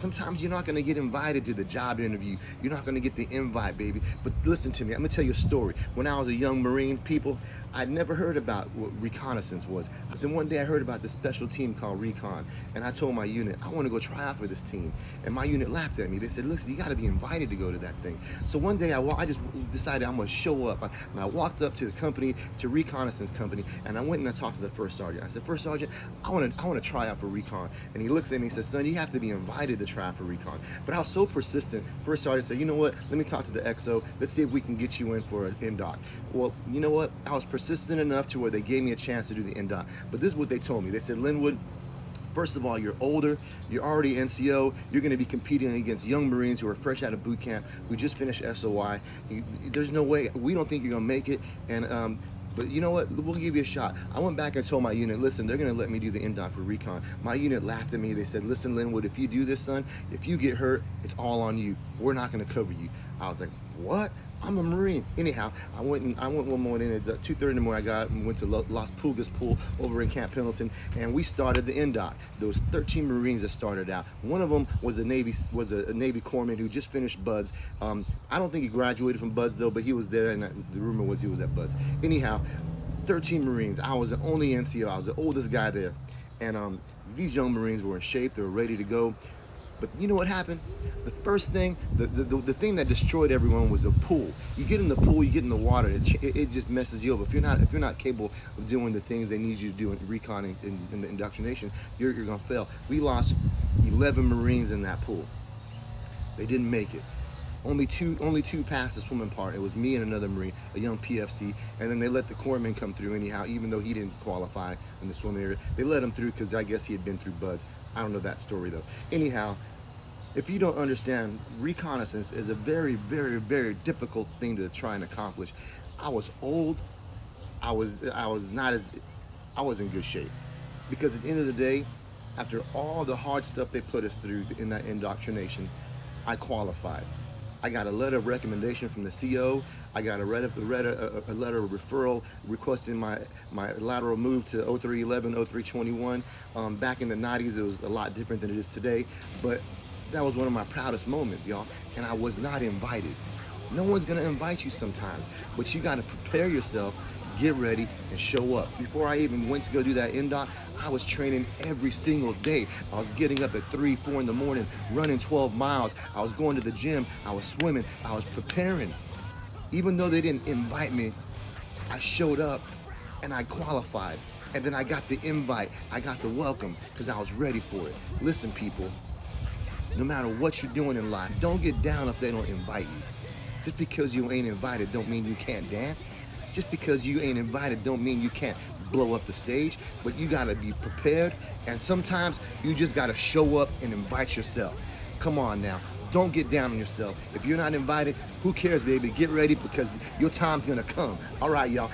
Sometimes you're not gonna get invited to the job interview. You're not gonna get the invite, baby. But listen to me, I'm gonna tell you a story. When I was a young Marine, people, I'd never heard about what reconnaissance was. Then one day I heard about this special team called Recon, and I told my unit, I wanna go try out for this team. And my unit laughed at me. They said, listen, you gotta be invited to go to that thing. So one day I just decided I'm gonna show up. And I walked up to the company, to reconnaissance company, and I went and I talked to the first sergeant. I said, First Sergeant, I wanna try out for Recon. And he looks at me and says, son, you have to be invited to try out for Recon. But I was so persistent. First Sergeant said, you know what, let me talk to the XO. Let's see if we can get you in for an Indoc. Well, you know what, I was persistent enough to where they gave me a chance to do the Indoc. But this is what they told me. They said, Linwood, first of all, you're older, you're already NCO, you're gonna be competing against young Marines who are fresh out of boot camp, who just finished SOI. There's no way, we don't think you're gonna make it, and but you know what, we'll give you a shot. I went back and told my unit, listen, they're gonna let me do the Indoc for Recon. My unit laughed at me. They said, listen, Linwood, if you do this, son, if you get hurt, it's all on you. We're not gonna cover you. I was like, what? I'm a Marine. Anyhow, I went one morning at 2:30 in the morning. I got and went to Las Pulgas Pool over in Camp Pendleton, and we started the Indoc. There was 13 Marines that started out. One of them was a Navy corpsman who just finished BUDS. I don't think he graduated from BUDS though, but he was there, and the rumor was he was at BUDS. Anyhow, 13 Marines. I was the only NCO. I was the oldest guy there, and these young Marines were in shape. They were ready to go. But you know what happened? The first thing, the thing that destroyed everyone was the pool. You get in the pool, you get in the water, it just messes you up. If you're not capable of doing the things they need you to do in recon and in the indoctrination, you're gonna fail. We lost 11 Marines in that pool. They didn't make it. Only two passed the swimming part. It was me and another Marine, a young PFC, and then they let the corpsman come through anyhow, even though he didn't qualify in the swimming area. They let him through because I guess he had been through BUDS. I don't know that story though. Anyhow, if you don't understand, reconnaissance is a very, very, very difficult thing to try and accomplish. I was old. I was in good shape, because at the end of the day, after all the hard stuff they put us through in that indoctrination, I qualified. I got a letter of recommendation from the CO. I got a letter of referral requesting my lateral move to 0311, 0321. Back in the 90s, it was a lot different than it is today, but that was one of my proudest moments, y'all, and I was not invited. No one's gonna invite you sometimes, but you gotta prepare yourself, get ready, and show up. Before I even went to go do that Indoc, I was training every single day. I was getting up at 3, 4 in the morning, running 12 miles. I was going to the gym, I was swimming, I was preparing. Even though they didn't invite me, I showed up and I qualified. And then I got the invite, I got the welcome, because I was ready for it. Listen, people, no matter what you're doing in life, don't get down if they don't invite you. Just because you ain't invited don't mean you can't dance. Just because you ain't invited don't mean you can't blow up the stage, but you gotta be prepared, and sometimes you just gotta show up and invite yourself. Come on now, don't get down on yourself. If you're not invited, who cares, baby? Get ready, because your time's gonna come. All right, y'all.